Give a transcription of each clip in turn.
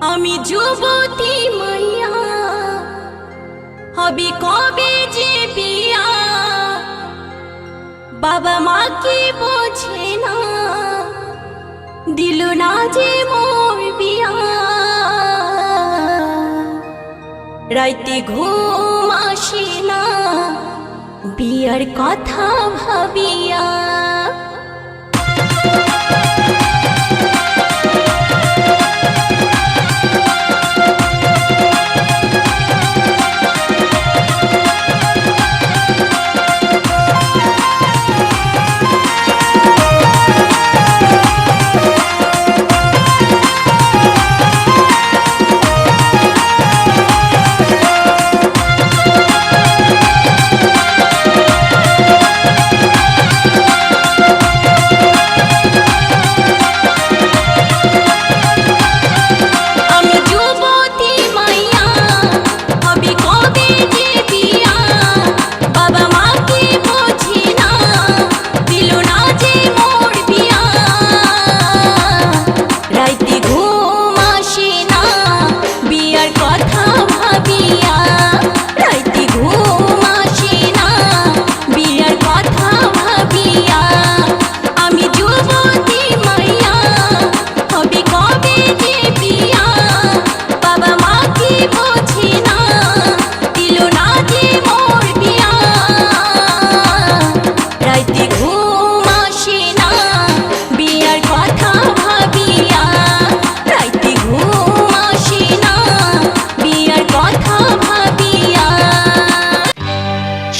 আমি যুবতী মাইয়া হবি কবে যে বিয়া, বাবা মা কি বোঝে না, দিল না যে মোর বিয়া। রাইতে ঘুম আসে না বিয়ার কথা ভাবিয়া।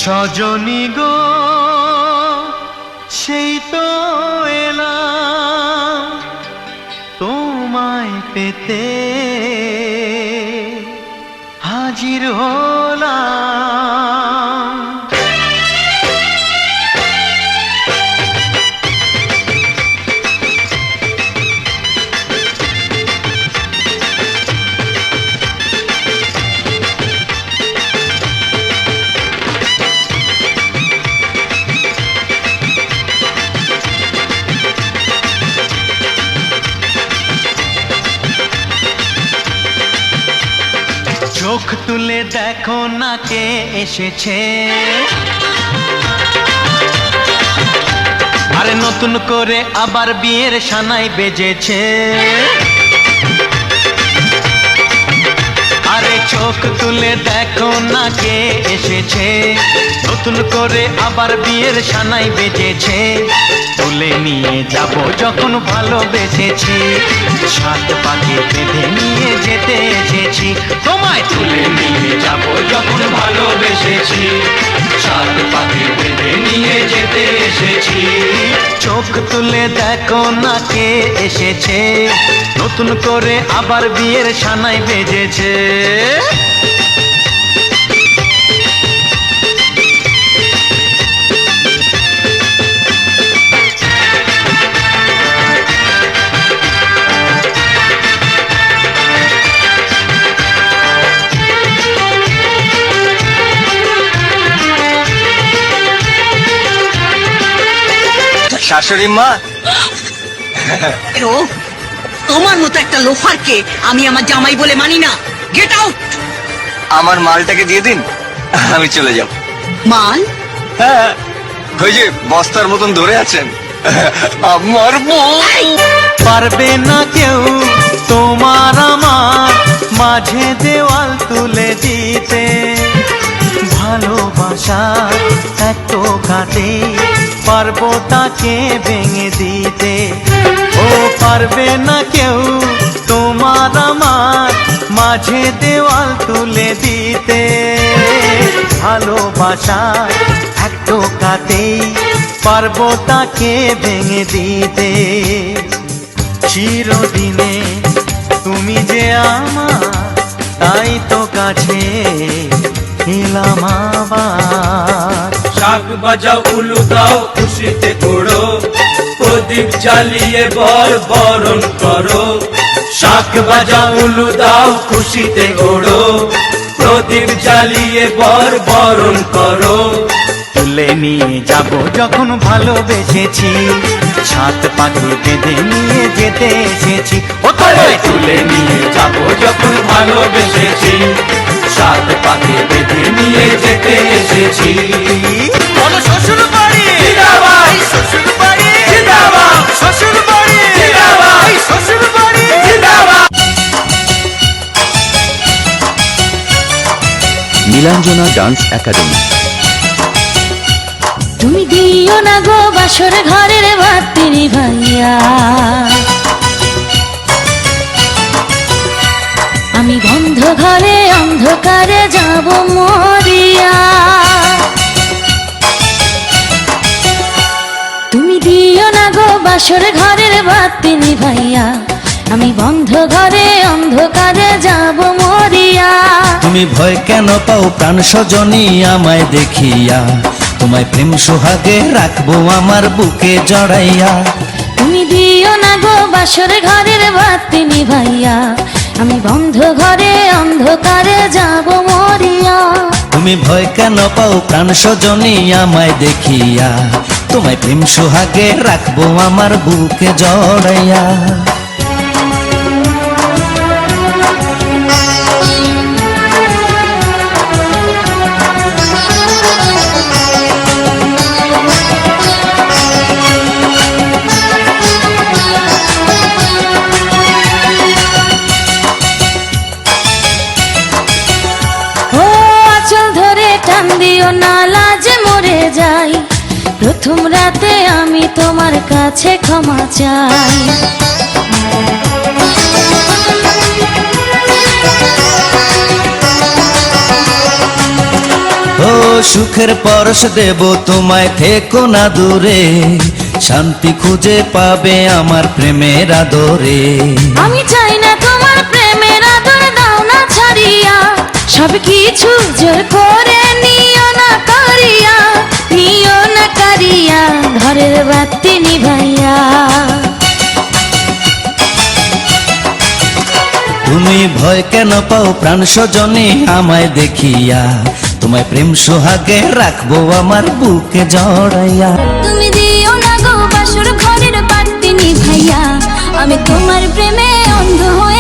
সজনী গো সেই তো এলাম তোমায় পেতে, হাজির হলাম। চোখ তুলে দেখো না কে এসেছে, আরে নতুন করে আবার বিয়ের সানাই বেজেছে। আরে চোখ তুলে দেখো না কে এসেছে, নতুন করে আবার বিয়ের সানাই বেজেছে। তুলে নিয়ে যাব যখন ভালোবেসেছি, সাত পাকে বেঁধে নিয়ে যেতে এসেছি। তোমায় তুলে নিয়ে যাব যখন ভালোবেসেছি, সাত পাকে বেঁধে নিয়ে যেতে এসেছি। চোখ তুলে দেখো না কে এসেছে, নতুন করে আবার বিয়ের সানাই বেজেছে। শাশুড়ি মা, তোমার মতো একটা লোফারকে আমি আমার জামাই বলে মানি না। Get out. আমার মালটাকে দিয়ে দিন, আমি চলে যাব। মাল? হ্যাঁ, ওই যে বস্তার মতন ধরে আছেন, আমার বউ। পারবে না কেউ তোমার আমার মাঝে দেওয়াল তুলে দিতে, ভালোবাসা এত কাটে পারবো তাকে ভেঙে দিতে। ও পারবে না কেউ তোমার আমার মাঝে দেওয়াল তুলে দিতে, ভালোবাসা এত কাটে পারবো তাকে ভেঙে দিতে। চিরদিনে তুমি যে আমার, তাই তো কাছে এলাম আবার। শাক বাজাও উলু দাও খুশিতে ঘোড়ো, প্রদীপ জ্বালিয়ে বরণ করো। শাক বাজাও উলু দাও খুশিতে ঘোড়ো, প্রদীপ জ্বালিয়ে বরণ করো। তুলে নিয়ে যাব যখন ভালোবেসেছি, সাত পাখি বেঁধে নিয়ে যেতে এসেছি। ও তোমায় তুলে নিয়ে যাব যাবো যখন ভালোবেসেছি, সাত পাকে বেঁধে নিয়ে যেতে এসেছি। বলো শ্বশুর বাড়ি জিন্দাবাদ, শ্বশুর বাড়ি জিন্দাবাদ, শ্বশুর বাড়ি জিন্দাবাদ, শ্বশুর বাড়ি জিন্দাবাদ। Nilanjana dance academy. তুমি দিও না গো বাসর ঘরের বাতি ভাইয়া, আমি বন্ধ ঘরে অন্ধকারে যাব মরিয়া। তুমি দিও না গো বাসর ঘরের বাতি ভাইয়া, আমি বন্ধ ঘরে অন্ধকারে যাব মরিয়া। তুমি ভয় কেন পাও প্রাণ সজনী আমায় দেখিয়া, তোমায় প্রেম সোহাগে রাখবো আমার বুকে জড়াইয়া। তুমি দিও না গো বাসর ঘরের বাতি ভাইয়া, আমি বন্ধ ঘরে অন্ধকারে যাব মরিয়া। তুমি ভয় কেন পাও প্রাণ সজনী আমায় দেখিয়া, তোমায় প্রেম সোহাগে রাখবো আমার বুকে জড়াইয়া। ও আঁচল ধরে টান দিও না, লাজে মরে যাই। প্রথম রাতে আমি তোমার কাছে ক্ষমা চাই। ও সুখের পরশ দেব তোমায়, থেকো না দূরে, শান্তি খুঁজে পাবে আমার প্রেমের আদরে। আমি চাই না তোমার প্রেমের আদর, দাও না ছাড়িয়া, সব কিছু জোর করে নিও না করিয়া, নিও না করিয়া ঘরের বাতি নিভাইয়া। তুমি ভয় কেন পাও প্রাণ সজনী আমায় দেখিয়া, তোমায় প্রেম সোহাগে রাখবো আমার বুকে জড়াইয়া। তুমি দিও না গো বাসর ঘরের বাতি নিভাইয়া, আমি তোমার প্রেমে অন্ধ হয়ে